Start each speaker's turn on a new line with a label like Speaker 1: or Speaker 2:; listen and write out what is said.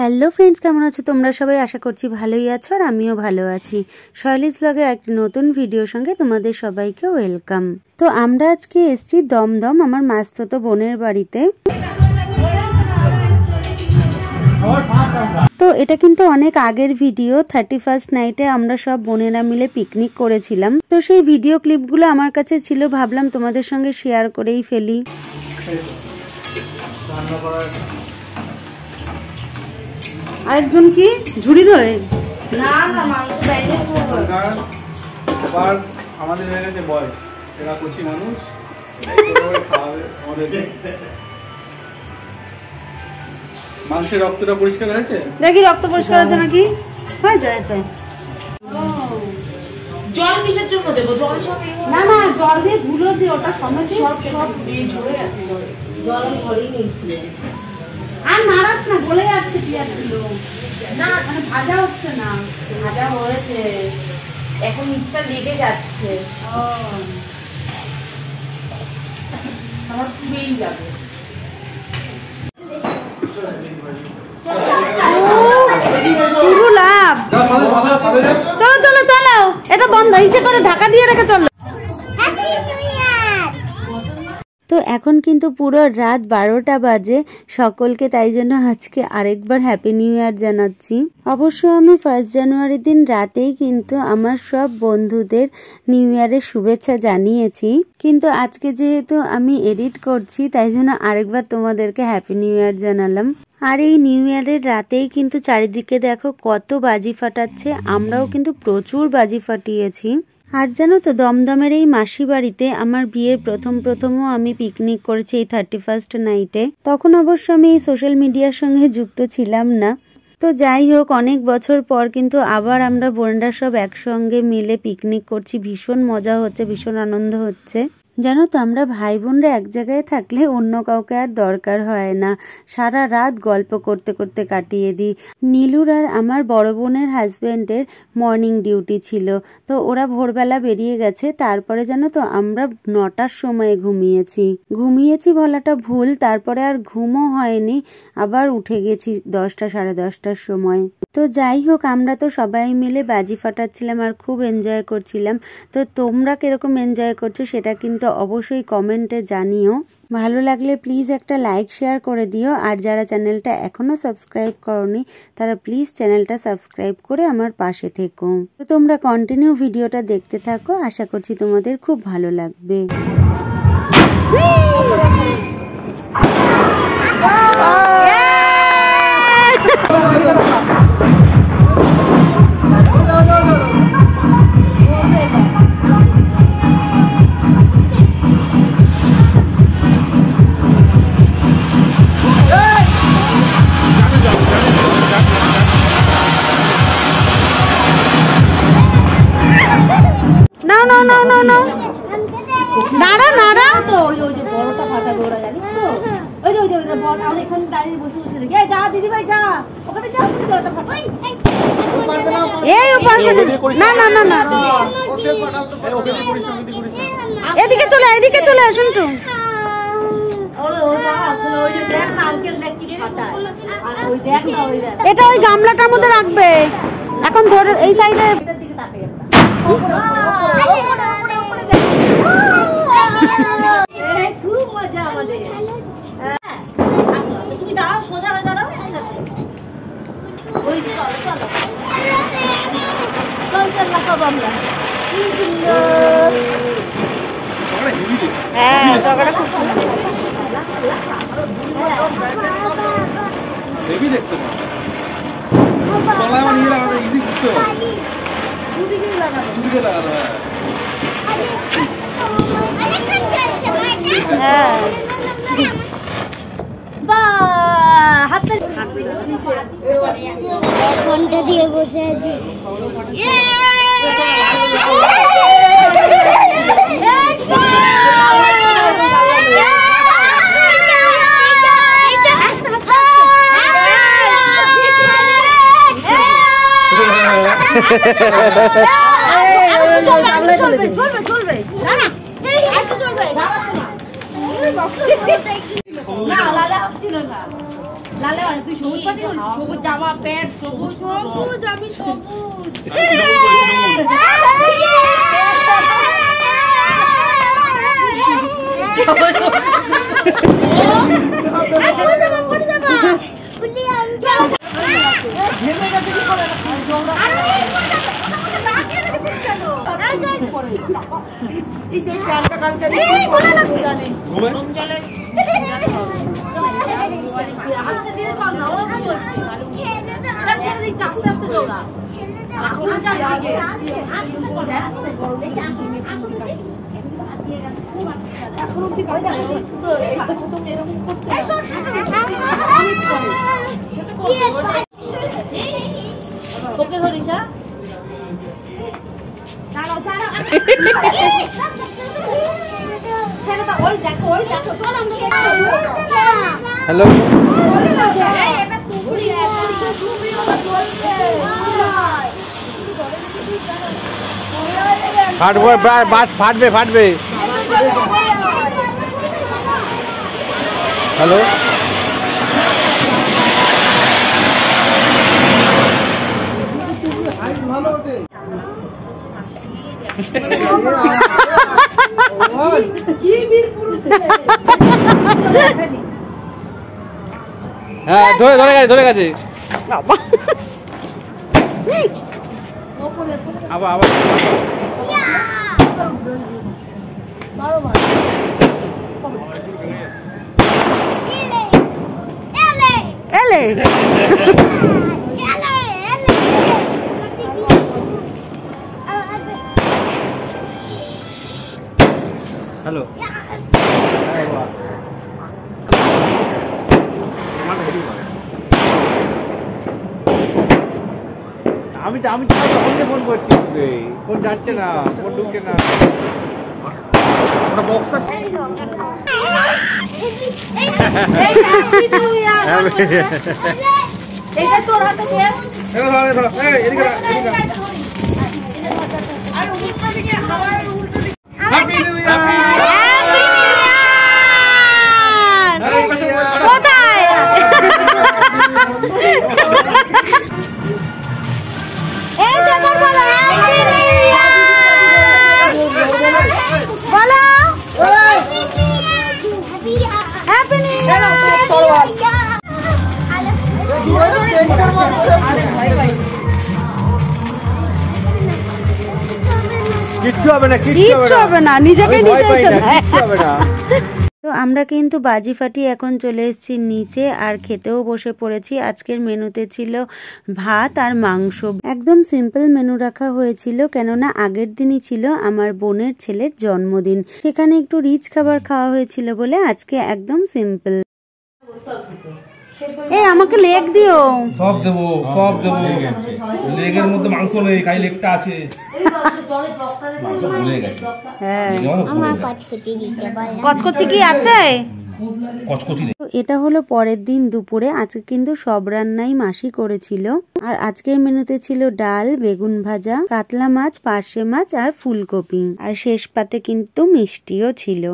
Speaker 1: Hello friends, কেমন আছো তোমরা সবাই? আশা করছি ভালোই আছো আর আমিও ভালো আছি। শৈলীজ ব্লগের একটি নতুন ভিডিওর সঙ্গে তোমাদের সবাইকে ওয়েলকাম। তো আমরা আজকে এসেছি দমদম আমার মাসতুতো বোনের বাড়িতে। তো এটা কিন্তু অনেক আগের ভিডিও। 31st নাইটে আমরা সব বোনেরা মিলে পিকনিক করেছিলাম। তো সেই ভিডিও ক্লিপগুলো আমার কাছে ছিল, ভাবলাম তোমাদের সঙ্গে শেয়ার করেই ফেলি। আরেকজন কি ঝুড়ি ধরে? না না, মাংস বাইরে আবার আমাদের হয়ে গেছে বয়স, এরা কচি মানুষ, মাংসের রক্তটা পরিষ্কার হয়েছে, দেখি রক্ত পরিষ্কার আছে নাকি। হয়েছে হয়েছে।
Speaker 2: জল কিসের জন্য দেবো? জল সব
Speaker 1: না না, জল দিয়ে ধুলো যে ওটা সমেত
Speaker 2: সব সব ঝরে আছে।
Speaker 1: জল আমি ঘরেই নিয়েছি। আর নাড়াস না, গলে যাচ্ছে পেঁয়াজগুলো।
Speaker 2: না
Speaker 1: মানে ভাজা হচ্ছে না।
Speaker 2: ভাজা হয়েছে, এখন নিচটা লেগে যাচ্ছে। আমার পুড়েই যাবে।
Speaker 1: পুরো লাভ। চলো চলো চলো, এটা বন্ধ ইচ্ছে করে ঢাকা দিয়ে রেখে চলো। তো এখন কিন্তু পুরো রাত 12টা বাজে সকলকে, তাই জন্য আজকে আরেকবার হ্যাপি নিউ ইয়ার জানাচ্ছি। অবশ্য আমি 1 জানুয়ারির দিন রাতেই কিন্তু আমার সব বন্ধুদের নিউ ইয়ারের শুভেচ্ছা জানিয়েছি, কিন্তু আজকে যেহেতু আমি এডিট করছি তাই জন্য আরেকবার তোমাদেরকে হ্যাপি নিউ ইয়ার জানালাম। আর এই নিউ ইয়ারের রাতেই কিন্তু চারিদিকে দেখো কত বাজি ফাটাচ্ছে, আমরাও কিন্তু প্রচুর বাজি ফাটিয়েছি। আর জানো তো, দমদমের এই মাসি বাড়িতে আমার বিয়ের প্রথমও আমি পিকনিক করেছি এই 31st নাইটে। তখন অবশ্য আমি এই সোশ্যাল মিডিয়ার সঙ্গে যুক্ত ছিলাম না। তো যাই হোক, অনেক বছর পর কিন্তু আবার আমরা বোনরা সব একসঙ্গে মিলে পিকনিক করছি। ভীষণ মজা হচ্ছে, ভীষণ আনন্দ হচ্ছে। জানো তো, আমরা ভাই বোনরা এক জায়গায় থাকলে অন্য কাউকে আর দরকার হয় না, সারা রাত গল্প করতে করতে কাটিয়ে দিই। নীলুর আর আমার বড় বোনের হাজব্যান্ডের মর্নিং ডিউটি ছিল, তো ওরা ভোরবেলা বেরিয়ে গেছে। তারপরে জানো তো, আমরা 9টার সময় ঘুমিয়েছি বলাটা ভুল, তারপরে আর ঘুমও হয়নি, আবার উঠে গেছি 10টা সাড়ে 10টার সময়। তো যাই হোক, আমরা তো সবাই মিলে বাজি ফাটাচ্ছিলাম আর খুব এনজয় করছিলাম। তো তোমরা কিরকম এনজয় করছো সেটা কিন্তু অবশ্যই কমেন্টে জানিও। ভালো লাগলে প্লিজ একটা লাইক শেয়ার করে দিও। আর যারা চ্যানেলটা এখনো সাবস্ক্রাইব করোনি তারা প্লিজ চ্যানেলটা সাবস্ক্রাইব করে আমার পাশে থেকো। তো তোমরা কন্টিনিউ ভিডিওটা দেখতে থাকো, আশা করছি তোমাদের খুব ভালো লাগবে। এদিকে চলে আসুন তো। এটা ওই গামলাটার মধ্যে রাখবে, এখন ধরে এই সাইডে।
Speaker 2: খুব মজা আমাদের। তুমি দাঁড়াও, সোজা হয়ে দাঁড়াও একসাথে। ওই চলো চলো চল চল লাগাবো আমরা। কি সুন্দর।
Speaker 1: হ্যাঁ, জায়গাটা খুব সুন্দর।
Speaker 3: দেখি দেখতে পাবো। তলায় আমার নিয়ে লাগাতে ইজি করতে হবে।
Speaker 2: দুদিকে লাগাবো।
Speaker 3: দুদিকে লাগাতে হবে।
Speaker 1: হ্যাঁ।
Speaker 2: বাহ, হাতটা
Speaker 4: ঘন্টা দিয়ে বসে আছি।
Speaker 2: চলবে না, আলাদা হচ্ছিল না। লালে বাজে তুই সবুজ পাচ্ছি সবুজ জামা প্যান্ট সবুজ
Speaker 5: সবুজ আমি সবুজ
Speaker 2: ওকে ধরিস
Speaker 3: হ্যালো ফাটবে ফাটবে হ্যালো হ্যাঁ ধরে গেছে আবার আবার
Speaker 1: এলে
Speaker 3: হ্যালো আমি তখন ফোন করছি ফোন যাচ্ছে না ফোন ঢুকছে না বক্স
Speaker 2: এটা তোর হাতে দে আর উল্টো দিকে হাওয়ার উল্টো দিকে
Speaker 3: হ্যাপি নিউ ইয়ার
Speaker 1: কোথায় এই যে বলো হ্যাপি নিউ ইয়ার বলো হ্যাপি নিউ ইয়ার
Speaker 3: কিচ্ছু হবে না
Speaker 1: কিচ্ছু হবে না নিজেকে নিজেই
Speaker 3: কিচ্ছু হবে না
Speaker 1: তো আমরা কিন্তু বাজি ফাটি এখন চলে এসেছি নিচে আর খেতেও বসে পড়েছি। আজকের মেনুতে ছিল ভাত আর মাংস, একদম সিম্পল মেনু রাখা হয়েছিল, কেননা আগের দিনই ছিল আমার বোনের ছেলের জন্মদিন, সেখানে একটু রিচ খাবার খাওয়া হয়েছিল বলে আজকে একদম সিম্পল। এই আমাকে লেগ দিও।
Speaker 3: সব দেবো লেগের মধ্যে মাংস নেই, খালি লেগটা আছে। মাংস ভুলে গেছে।
Speaker 1: হ্যাঁ
Speaker 4: আমার কচকচি দিতে বল।
Speaker 1: কচকচি কি আছে?
Speaker 3: কচকচি নেই।
Speaker 1: তো এটা হলো পরের দিন দুপুরে। আজকে কিন্তু সব রান্নাই মাসি করেছিল। আর আজকের মেনুতে ছিল ডাল, বেগুন ভাজা, কাতলা মাছ, পার্শে মাছ আর ফুলকপি, আর শেষ পাতে কিন্তু মিষ্টিও ছিল।